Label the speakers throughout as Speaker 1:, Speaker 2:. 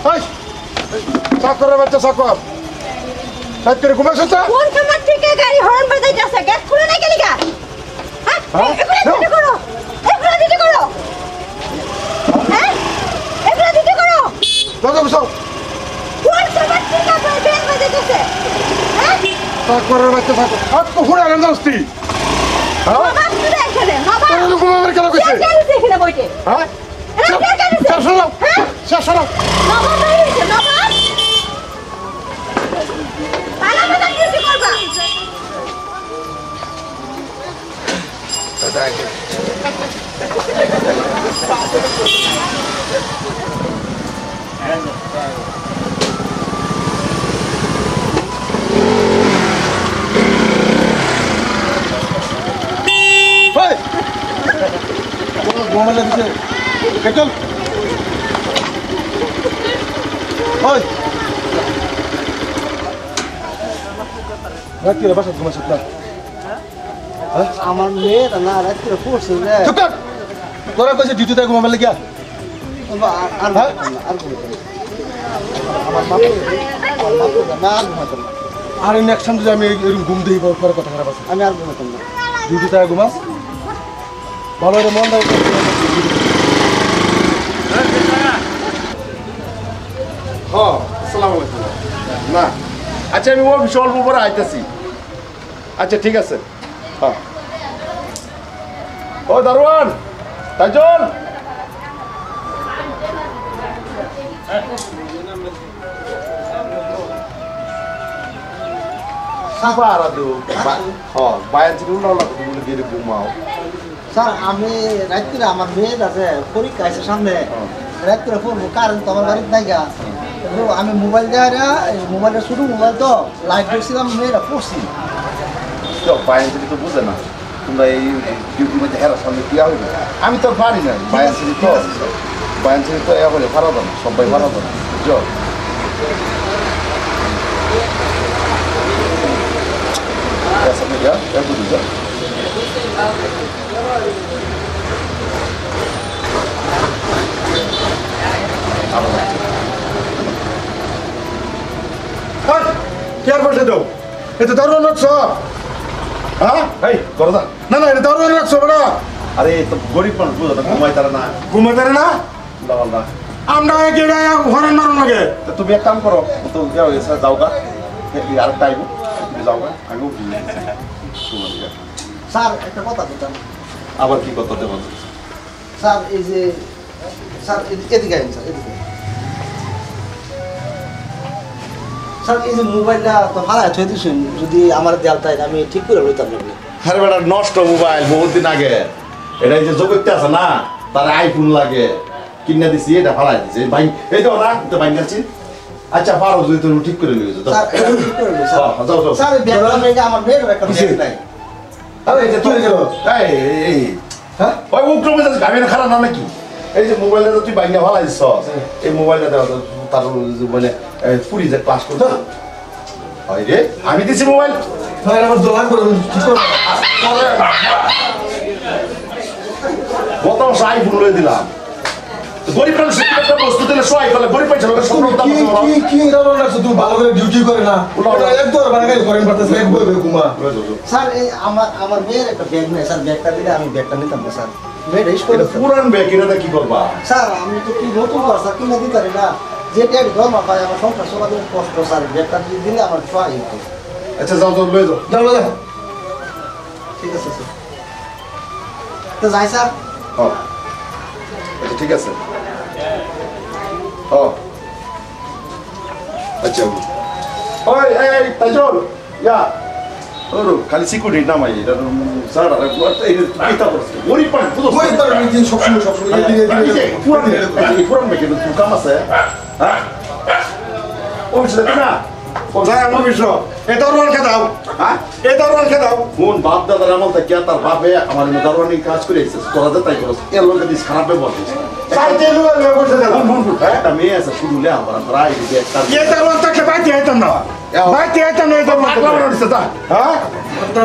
Speaker 1: এই চাকরের বাচ্চা চাকর রাত করে ঘুমাইছ তো
Speaker 2: কোন সময় থেকে গাড়ি হর্ন বাজাইতেছে গ্যাস খুলে নাই কেন গা হ্যাঁ এগুলো দিতে করো এগুলো দিতে করো হ্যাঁ এগুলো দিতে করো
Speaker 1: দাদা বসো
Speaker 2: কোন সময় থেকে আপনার ব্যাগ বাজাইতেছে হ্যাঁ
Speaker 1: চাকরের বাচ্চা চাকর হাত তো ফুড়ে আনন্দ আসতি হ্যাঁ
Speaker 2: বাবা তুই এখানে বাবা
Speaker 1: তোর ঘুমাবার কেন কইছে
Speaker 2: কেন এখানে বইতে
Speaker 1: হ্যাঁ
Speaker 2: চলো
Speaker 1: চলো
Speaker 2: বাবা বাইরে বাবা আলা বাবা কি করবা
Speaker 1: ঘুমালে দিছে চল ওই রাত্রি বাসা ঘুমাইছ না
Speaker 3: আমার মেয়েটা না রাত্রে পড়ছে রে
Speaker 1: চুপ কর তোরা কইছে ডিউটিতে ঘুমাবে লাগিয়া
Speaker 3: আর আমার বাপ না আর ঘুমাতাম না
Speaker 1: আর নেক্সট টাইম যদি আমি এরকম ঘুম দিই পরে কথা খারাপ আছে
Speaker 3: আমি আর ঘুমাতাম না
Speaker 1: ডিউটিতে ঘুমাস ভালো রে মন দাও
Speaker 4: হ্যাঁ আসসালামু আলাইকুম না আচ্ছা আমি ও বিশাল উপরে আইতেছি আচ্ছা ঠিক আছে হ্যাঁ ও দারোয়ান তাইজন সাফারা দো হ্যাঁ বায়ান ছিল না না তুমি বলে দিয়ে ঘুমাও
Speaker 3: স্যার আমি রাত্রে আমার মেয়ের আছে পরীক্ষা আছে সামনে রাত্রে পড়বো কারণ তো আমার বাড়িতে নাই গা আমি মোবাইল দেওয়া মোবাইলটা শুধু মোবাইল তো লাইট দেখছিলাম মেয়েরা পড়ছি
Speaker 4: বায়ান ছিল তো বুঝে না তোমরা এই ডিউটির মধ্যে হেরার সামনে কি হবে আমি তো পারি না বায়ান ছিল তো বায়ান ছিল তো এ বলে ভাড়া দাম সবাই ভাড়া দাম বুঝছো essa mulher é bonita.
Speaker 1: হ্যাঁ কি আর বসে দাও এটা দারুণ রাখছ হ্যাঁ
Speaker 4: এই করো না
Speaker 1: না না এটা দারুণ রাখছ বড়
Speaker 4: আরে তো গরিব মানুষ বুঝো না ঘুমাই তারা না
Speaker 1: ঘুমাই পারে না
Speaker 4: দাও না
Speaker 1: আমরা গেড়ে হরেন মারুন লাগে
Speaker 4: তুমি এক কাম করো তো যাও গা আর টাইম তুমি যাও গা আমি
Speaker 3: স্যার একটা কথা বলতাম
Speaker 4: আবার কি কথা দেবো
Speaker 3: স্যার এই যে স্যার এদিকে আইন স্যার এদিকে স্যার এই যে মোবাইলটা তো ভাড়া থই দিছেন যদি আমার দেয়াল তাই আমি ঠিক করে লইতাম না
Speaker 4: আরে বেটা নষ্ট মোবাইল বহুত দিন আগে এটা এই যে জগতে আছে না তার আইফোন লাগে কিনে দিছি এটা ফালাই দিছি ভাই এই তো না তো ভাই গেছি আচ্ছা পারো যদি তুমি ঠিক করে লইছো
Speaker 3: স্যার ঠিক করে লই স্যার
Speaker 4: যাও যাও
Speaker 3: স্যার ব্যাগটা মেয়ে আমার মেয়ের একটা ব্যাগ নাই
Speaker 4: আরে এই যে তুই এই হ্যাঁ ওই উপরে যাচ্ছে আমি খারাপ না নাকি এই যে মোবাইলটা তুই বাইঙ্গা ফালাই দিছ এই মোবাইলটা দেওয়া তার মানে পুরি যে ক্লাস করতো হয় রে আমি দিছি মোবাইল
Speaker 1: হ্যাঁ আমার দোয়া করো কি করো
Speaker 4: গত মাসে আইফোন লয়ে দিলাম গরিব মানুষ একটা বস্তু দিলে সহায় করলে গরিব পাইছে লোকের স্বপ্ন
Speaker 1: কি দারুণ রাখছ তুমি ভালো করে ডিউটি করে না একদম বানাই করেন পারতেছ এক বই ঘুমা
Speaker 3: স্যার এই আমার মেয়ের একটা ব্যাগ নাই স্যার ব্যাগটা দিলে আমি ব্যাগটা নিতাম না স্যার মেয়েটা স্কুল
Speaker 4: পুরান ব্যাগ এটা কি করবা
Speaker 3: স্যার আমি তো কি নতুন কর স্যার কিনে দিতে পারি না যে ব্যাগ ধর্মা পাই আমার সংসার চলাচল কষ্ট স্যার ব্যাগটা যদি দিলে আমার সহায় হতো
Speaker 4: আচ্ছা যাও যাও লয়ে যাও
Speaker 1: যাও
Speaker 3: ঠিক আছে স্যার তো যাই স্যার
Speaker 4: হ্যাঁ আচ্ছা ঠিক আছে ও আচ্ছা ওই এই তাইজল ইয়া ওরো খালি সিকিউরিটি নাম আই এটা স্যার আরে এই কিতা করছে গরিব পান পুরো
Speaker 1: গরিব পান দিন সব সময়
Speaker 4: পুরান ব্যাগ কিন্তু কাম আছে হ্যাঁ ও সেটা না
Speaker 1: যাই আমার বিষয় এটা রোল খেদাও
Speaker 4: হ্যাঁ
Speaker 1: এটা রোল খেদাও
Speaker 4: কোন বাপ দাদার আমল থেকে তার বাপে আমার দারোয়ানি কাজ করে তোরা যে তাই করছ এর লোকে দিস খারাপ ব্যবহার করছিস সাইতে লুয়া লুয়া বসে দিলাম একটা মেয়ে আছে শুধু লে আমার রাই দিয়ে একটা
Speaker 5: এটা লোকটাকে বাইতে হইতাম না বাইতে হইতাম না এটা
Speaker 4: পাগলা হইছে তা হ্যাঁ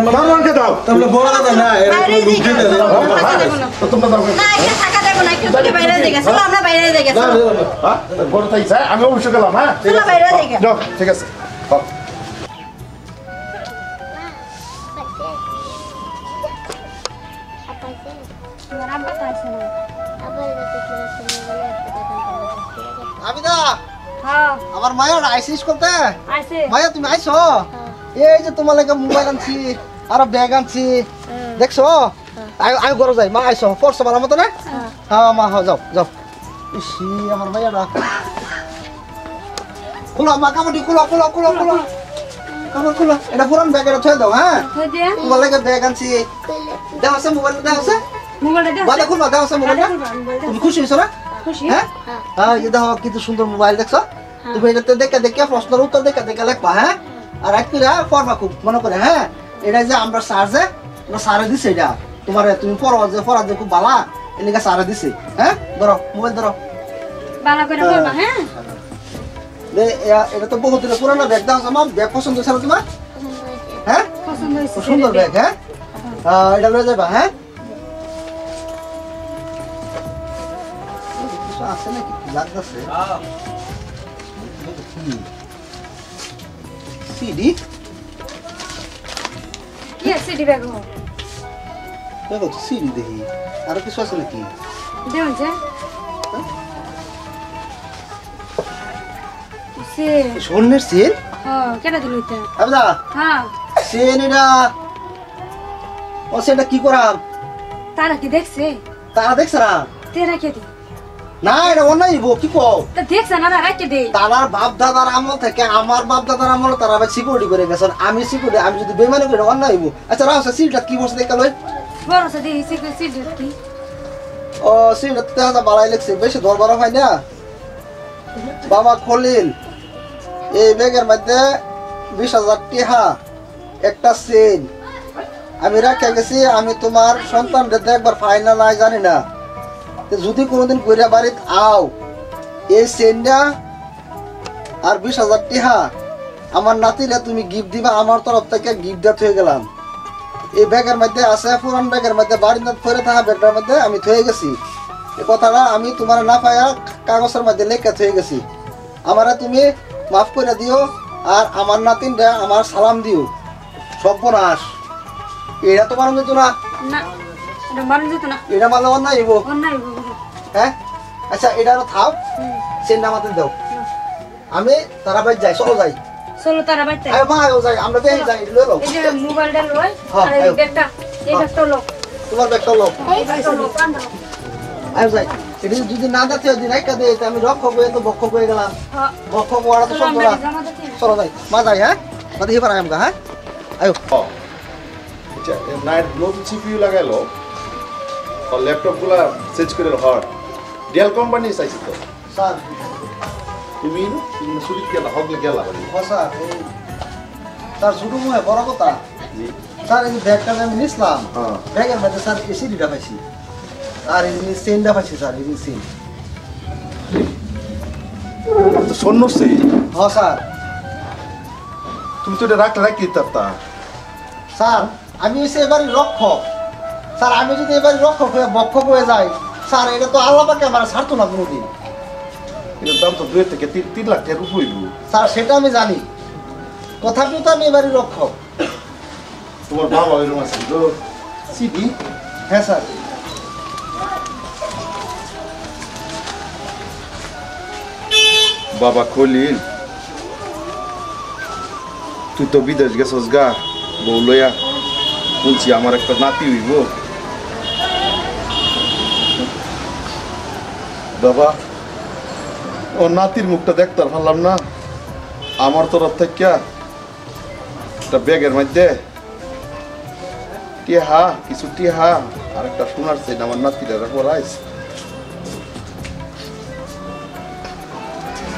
Speaker 5: দারোয়ানকে দাও
Speaker 1: তাহলে বড় কথা না
Speaker 2: বাইরে
Speaker 1: এরকম
Speaker 2: দিকে
Speaker 1: ঢুকিয়ে দেয়
Speaker 2: টাকা দেবো না
Speaker 4: তো তোমরা দাও
Speaker 2: না এটা টাকা দেবো না একটু থেকে বাইরে দিকে চলো আমরা বাইরে দিকে
Speaker 1: না
Speaker 2: চলো
Speaker 4: হ্যাঁ বড় তাই স্যার আমি অবশ্যই গেলাম হ্যাঁ
Speaker 2: চলো বাইরে দিকে
Speaker 4: যাও ঠিক আছে
Speaker 3: আবিদা
Speaker 2: হ্যাঁ
Speaker 3: আমার মায়ের আইসিস করতে
Speaker 2: আছে
Speaker 3: মায়া তুমি আইছো এই যে তোমার লাগে মোবাইল আনছি আর ব্যাগ আনছি দেখছো আমি ঘরে যাই মা আইছো পড়ছো ভালো মতো না হ্যাঁ মা হ্যাঁ যাও যাও ইসি আমার মাইয়াটা খুলো মা কামড়ি খুলো খুলো খুলো খুলো কামড় খুলো এটা পুরান ব্যাগ এটা থয়ে দাও হ্যাঁ
Speaker 2: হয়ে দিয়া
Speaker 3: তোমার লাগে ব্যাগ আনছি দাও আছে মোবাইল দাও আছে
Speaker 2: মোবাইলটা দাও
Speaker 3: বাদা খুলবা দাও আছে মোবাইলটা তুমি খুশি হয়েছো না
Speaker 2: খুশি
Speaker 3: হ্যাঁ হ্যাঁ এই দেখো কিন্তু সুন্দর মোবাইল দেখছো তুমি এটাতে দেখে দেখে প্রশ্নের উত্তর দেখে দেখে লেখবা হ্যাঁ আর এক করে পড়বা খুব মনে করে হ্যাঁ এটা যে আমরা সার্জে সারে দিছে এটা তোমার তুমি পড়া যে খুব ভালো এলাকা সারে দিছে হ্যাঁ ধরো মোবাইল ধরো
Speaker 2: ভালো করে পড়বা হ্যাঁ
Speaker 3: এটা তো বহুত দিনের পুরানো ব্যাগ দাও আমার ব্যাগ পছন্দ হয়েছে না তোমার হ্যাঁ
Speaker 2: পছন্দ হয়েছে
Speaker 3: খুব সুন্দর ব্যাগ হ্যাঁ এটা লয়ে যাবা হ্যাঁ কিছু আছে নাকি লাগতেছে সিডি
Speaker 2: কি আছে দিবে গো
Speaker 3: দেখো তো সিডি দেখি আর কিছু আছে নাকি
Speaker 2: দেন যে সে
Speaker 3: স্বর্ণের সেন
Speaker 2: হ্যাঁ কেডা দিল এটা
Speaker 3: আবদা
Speaker 2: হ্যাঁ
Speaker 3: সেন এটা ও সেটা কি করাম
Speaker 2: তারা কি দেখছে
Speaker 3: তারা দেখছে না
Speaker 2: তেরা কে দি
Speaker 3: না এটা অন্যায় কি কও
Speaker 2: তা দেখছে না না রাখতে দে
Speaker 3: তার বাপ দাদার আমল থেকে আমার বাপ দাদার আমল তারা আবার সিকিউরিটি করে গেছেন আমি সিকিউরিটি আমি যদি বেমানি করে অন্যায় হইব আচ্ছা রাও সিলটা কি বসে দেখতে লই
Speaker 2: বড় সে দি সে কি
Speaker 3: ও সিলটা তেহাটা বাড়াই লাগছে বেশি দরবার হয় না বাবা খলিল এই ব্যাগের মধ্যে 20,000 টাকা একটা চেন আমি রাখা গেছি আমি তোমার সন্তানদের দেখবার ফাইনাল নাই জানি না যদি কোনোদিন কইরা বাড়িতে আও এই চেনটা আর 20,000 টাকা আমার নাতিরে তুমি গিফট দিবা আমার তরফ থেকে গিফট দেওয়া হয়ে গেলাম এই ব্যাগের মধ্যে আছে পুরান ব্যাগের মধ্যে বাড়িতে ফেরে থাকা ব্যাগটার মধ্যে আমি থয়ে গেছি এই কথাটা আমি তোমার না পায়া কাগজের মধ্যে লেখা থয়ে গেছি আমারে তুমি মাফ করে দিও আর আমার নাতিনটা আমার সালাম দিও সর্বনাশ এটা তো মানো যেত না
Speaker 2: না এটা মারন যেত না
Speaker 3: এটা মানলে অন্যায় হইব
Speaker 2: অন্যায়
Speaker 3: হ্যাঁ আচ্ছা এটা থাও চেনটা আমাদের দাও আমি তারা বাইর যাই চলো যাই
Speaker 2: চলো তারা বাইতে
Speaker 3: আয় মা আয়ো যাই আমরা বেরিয়ে যাই লয়ে লও
Speaker 2: এই যে মোবাইলটা লই
Speaker 3: হ্যাঁ,
Speaker 2: আর এই ব্যাগটা লো
Speaker 3: তোমার ব্যাগটা লও
Speaker 2: এই ব্যাগটা লো পান্ডা
Speaker 3: আয়ো যাই এটা যদি না দিতে দিন একটা দিয়ে আমি রক্ষক হয়ে তো বক্ষক হয়ে গেলাম
Speaker 2: হ্যাঁ
Speaker 3: বক্ষক হওয়াটা তো
Speaker 2: চলো
Speaker 3: সম্ভব
Speaker 2: আমরা
Speaker 3: না
Speaker 2: জমা দিতে
Speaker 3: চলো যাই মা যাই হ্যাঁ মা দেখি পারাই আমগা হ্যাঁ আয়ো
Speaker 4: আচ্ছা নাইট নতুন সিপিইউ লাগাইলো আর ল্যাপটপগুলা চেঞ্জ করে হর ডেল কোম্পানি চাইছে তো
Speaker 3: স্যার
Speaker 4: তুমি সুরিত গেলা হগলে গেলা বাড়ি
Speaker 3: স্যার স্যার শুধু মনে বড় কথা স্যার এই যে ব্যাগটা আমি নিছিলাম
Speaker 4: হ্যাঁ।
Speaker 3: ব্যাগের মধ্যে স্যার এসিডিটা পাইছি আর এই চেনটা পাইছি স্যার এই চেন
Speaker 4: শূন্য সেই
Speaker 3: হ্যাঁ স্যার
Speaker 4: তুমি তো এটা রাখলে রাখি তা
Speaker 3: স্যার আমি হচ্ছে এবারে রক্ষক স্যার আমি যদি এবারে রক্ষক হয়ে বক্ষক হয়ে যাই স্যার এটা তো আল্লাহ পাকে আমার ছাড়তো না কোনোদিন
Speaker 4: এটার দাম তো 2 থেকে 3 লাখ টাকার উপর হইব
Speaker 3: স্যার সেটা আমি জানি তথাপিও তো আমি এবারে রক্ষক
Speaker 4: তোমার বাবা এরকম আছে তো
Speaker 3: সিডি হ্যাঁ স্যার
Speaker 4: বাবা খলিল তুই তো বিদেশ গেছস গা বউ লইয়া বলছি আমার একটা নাতি হইব বাবা ও নাতির মুখটা দেখতে আর পারলাম না আমার তরফ থেকে একটা ব্যাগের মধ্যে টিহা কিছু টিহা আর একটা সোনার চেন আমার নাতিরা রাখবো রাইস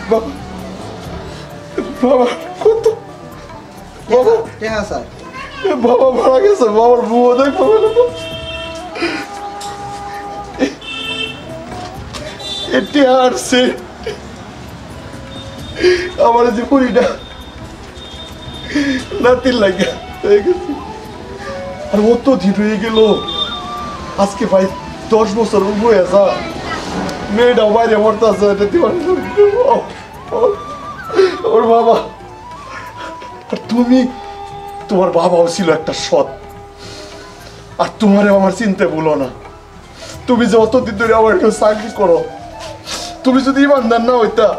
Speaker 4: বাবা বাবা কত বাবা
Speaker 3: হ্যাঁ স্যার
Speaker 4: বাবা মারা গেছে বাবার বউ দেখবো এটি হারছে আমার যে পুরিটা নাতির লাগে হয়ে গেছে। আর ও তো দিন হয়ে গেল আজকে ভাই 10 বছর হয়ে যা মেয়েটাও বাইরে মরতেছে ওর বাবা। আর তুমি তোমার বাবাও ছিল একটা সৎ আর তোমারে আমার চিনতে ভুলো না। তুমি যে অতদিন ধরে আমার একটু চাকরি করো তুমি যদি ইমানদার না হইতা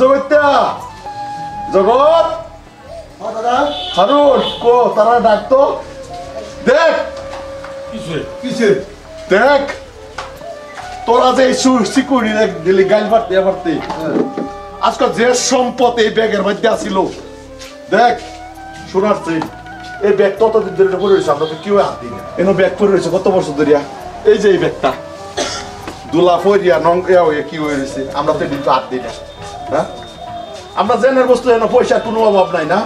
Speaker 4: জগত্যা জগৎ হারুন কো তারা ডাকতো দেখ দেখ তোরা যে সিকিউরিটি দিলি গাইল পারতে পারতে আজকে যে সম্পদ এই ব্যাগের মধ্যে আসিল দেখ শোনাচ্ছে এই ব্যাগ ততদিন ধরে পড়ে রয়েছে আমরা তো কেউ হাত দিই না এনে ব্যাগ পড়ে রয়েছে কত বছর ধরিয়া এই যে এই ব্যাগটা দুলা ফরিয়া নং কি হয়ে রয়েছে আমরা তো কিন্তু হাত দিই না হ্যাঁ আমরা জেনের বস্তু যেন পয়সার কোনো অভাব নাই না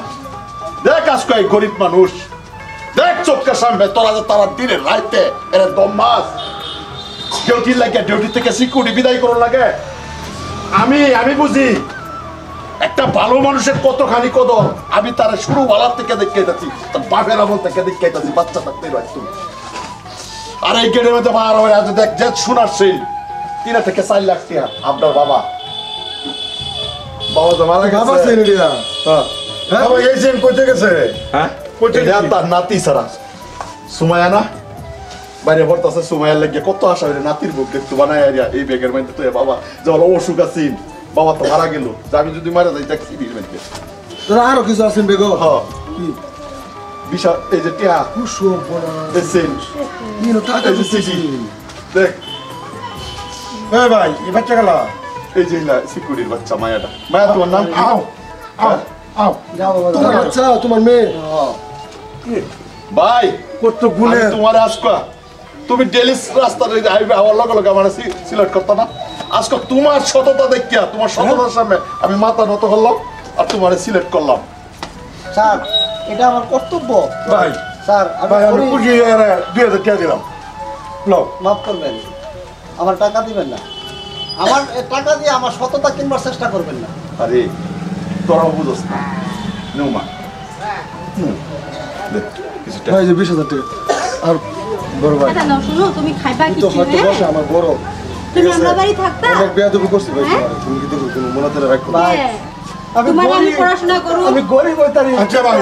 Speaker 4: দেখ আজকে এই গরিব মানুষ দেখ চোখের সামনে তোরা যে তারা দিনে রাইতে এরা দম মাস ডিউটি লাগে ডিউটি থেকে সিকিউরিটি বিদায় করো লাগে আমি বুঝি একটা ভালো মানুষের কতখানি কদর আমি তার শুরু ভালার থেকে দেখে যাচ্ছি তার বাপের আমল থেকে দেখে যাচ্ছি বাচ্চা থাকতে পারি তুমি আর এই গেটের মধ্যে বার হয়ে আছে দেখ যে শোনার সেই 3 থেকে 4 লাখ টাকা আপনার বাবা বাবা তো মারা গেছে হ্যাঁ বাবা এই সেন কইতে গেছে হ্যাঁ কইতে গেছে তার নাতি সারা সুমায়া না বাইরে পড়তাছে সুমায়ার লাগে কত আশা হইরে নাতির বুক দেখতে বানায় আরিয়া এই ব্যাগের মধ্যে তো বাবা যখন অসুখ আছেন বাবা তো মারা গেল যে আমি যদি মারা যাই তাকে কি দিবেন
Speaker 1: তোরা আরো কিছু আছেন বেগো
Speaker 4: হ্যাঁ কি বিশাল এই যে টিয়া
Speaker 1: কুসুম বড়
Speaker 4: এসেন
Speaker 1: নিনো টাকা
Speaker 4: এই যে সিসি দেখ
Speaker 5: এই ভাই এই বাচ্চা গেলা
Speaker 4: এই যে না সিকিউরিটির বাচ্চা মায়াটা মায়া তোমার নাম কি
Speaker 5: আও আও আও
Speaker 3: যাও বাবা
Speaker 1: তোমার বাচ্চা তোমার মেয়ে
Speaker 4: ভাই
Speaker 5: কত গুণে
Speaker 4: আমি তোমার আজকা তুমি ডেলি রাস্তার হাইওয়ে হওয়ার লগে লগে আমার সিলেক্ট করতো না আজকে তোমার সততা দেখিয়া তোমার সততার সামনে আমি মাথা নত করলাম আর তোমার সিলেক্ট করলাম
Speaker 3: স্যার এটা আমার কর্তব্য
Speaker 5: ভাই
Speaker 3: স্যার
Speaker 5: ভাই আমি
Speaker 3: আমি
Speaker 5: পুজি 2000 টাকা দিলাম লও
Speaker 3: মাফ করবেন আমার টাকা দিবেন না আমার টাকা দিয়ে আমার সততা কিনবার চেষ্টা করবেন না
Speaker 4: আরে তোরাও বুঝোস না নেউমা দেখ কিছুটা
Speaker 1: ভাই যে 20,000 টাকা আর বড় ভাই
Speaker 2: আচ্ছা নাও শুনো তুমি খাইবা
Speaker 1: তো
Speaker 2: কিছু
Speaker 1: হয়তো
Speaker 2: হ্যাঁ
Speaker 1: বসে আমার বড়
Speaker 2: তুমি আমরা বাড়ি থাকতা
Speaker 1: অনেক বেয়াদবি করছি ভাই
Speaker 2: হ্যাঁ?
Speaker 1: তোমার তুমি কি দেখো কোনো মনে ধরে রাখো না
Speaker 3: ভাই,
Speaker 2: হ্যাঁ।
Speaker 3: আমি
Speaker 2: তোমার আমি
Speaker 3: গরিব।
Speaker 2: পড়াশোনা করব
Speaker 3: আমি গরিব হইতারি
Speaker 5: আচ্ছা ভাই,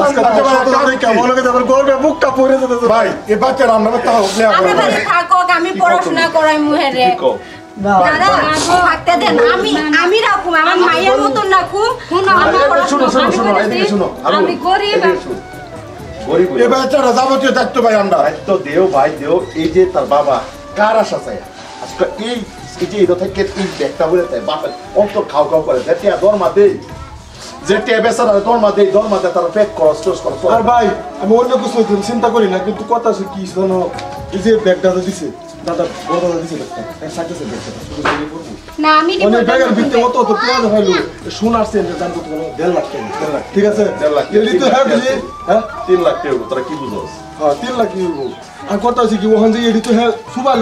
Speaker 1: আজকে
Speaker 5: আচ্ছা ভাই,
Speaker 1: সততা
Speaker 5: কাজ
Speaker 1: দেখে
Speaker 5: কি?
Speaker 1: মনে করে আমার গর্বে বুকটা পড়ে যেতেছে
Speaker 5: ভাই এই বাচ্চার আমরা তাও
Speaker 2: আমরা বাড়ি থাকো আমি পড়াশোনা করাই মুহেরে
Speaker 4: কি কও
Speaker 3: না
Speaker 2: দাদা থাকতে দেন আমি রাখুম আমার মায়ের মতন রাখুম আমি
Speaker 4: আরে শুনো শুনো শুনো এদিকে শুনো
Speaker 2: আমি গরিব
Speaker 4: গরিব
Speaker 5: এই বাচ্চারা যাবতীয় দায়িত্ব ভাই আমরা
Speaker 4: দায়িত্ব দেও ভাই দেও এই যে তার বাবা কার আশা চাই আজকে এই যে এটা থেকে এই ব্যাগটা বলে তাই বাপের অন্তর খাও খাও করে যেটা দরমা দেই যেটা বেচারা দরমা দেই দরমা দেয় তার পেট খরচ টোস খরচ
Speaker 1: আর ভাই আমি অন্য কিছু চিন্তা করি না কিন্তু কথা আছে কি জানো এই যে ব্যাগটা দিছে দাদা বড় দাদা দিছে ব্যাগটা এক সাইকেল ব্যাগটা শুধু দিয়ে পড়বো
Speaker 2: না আমি দিব
Speaker 1: অনেক ব্যাগের ভিতরে অত অত পেঁয়াজ হইলো শোনার সেন্ট দাম কত 1.5 লাখ টাকা 1.5 লাখ ঠিক আছে
Speaker 4: 1.5 লাখ
Speaker 1: এলি তো হ্যাঁ দিলি হ্যাঁ
Speaker 4: 3 লাখ টাকা তোরা কি বুঝোস
Speaker 1: হ্যাঁ 3 লাখ কি হইবো আর কথা আছে কি ওখান যে এডি তো হ্যাঁ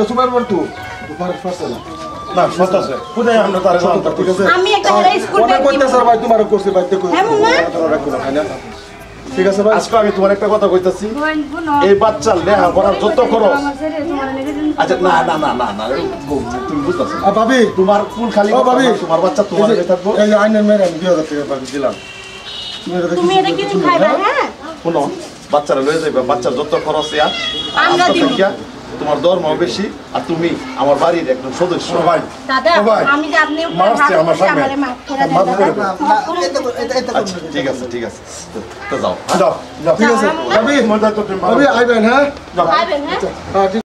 Speaker 1: সুবার পড়তো দুপারের ফার্স্ট না
Speaker 5: না সত আছে কোথায় আমরা তার
Speaker 1: সততা, ঠিক আছে
Speaker 2: আমি একটা স্কুল
Speaker 1: অনেক
Speaker 2: ব্যাগ দিব
Speaker 1: কইতে স্যার ভাই তোমার করছে বাইতে কই
Speaker 2: হ্যাঁ, মামা।
Speaker 1: রাখো না খাইনা ঠিক আছে ভাই
Speaker 4: আজকে আমি তোমার একটা কথা কইতাছি এই বাচ্চার লেহা পড়ার যত খরচ আচ্ছা না না না না না তুমি বুঝতেছো
Speaker 1: আর ভাবি
Speaker 4: তোমার কুল খালি
Speaker 1: ও ভাবি
Speaker 4: তোমার বাচ্চা তোমার কাছে থাকবো
Speaker 1: এই যে আইনের মেরে আমি 2000 টাকা ভাবি দিলাম
Speaker 2: তুমি এটা কিছু খাইবা হ্যাঁ
Speaker 4: শোনো বাচ্চারা লয়ে যাইবা বাচ্চার যত খরচ ইয়া
Speaker 2: আমরা দিব।
Speaker 4: তোমার দরমা বেশি আর তুমি আমার বাড়ির একজন সদস্য
Speaker 5: ভাই
Speaker 2: দাদা
Speaker 5: ও ভাই,
Speaker 2: আমি যে আপনি
Speaker 5: মারছে আমার সামনে।
Speaker 2: আমারে মাফ করে দেন
Speaker 5: মাফ করে
Speaker 2: দাদা।
Speaker 3: না, না, এটা
Speaker 4: আচ্ছা ঠিক আছে তো যাও
Speaker 5: যাও যাও
Speaker 1: ঠিক আছে ভাবি
Speaker 5: মজা তো তুমি
Speaker 1: ভাবি আইবেন হ্যাঁ
Speaker 5: যাও
Speaker 2: খাইবেন হ্যাঁ
Speaker 1: হ্যাঁ ঠিক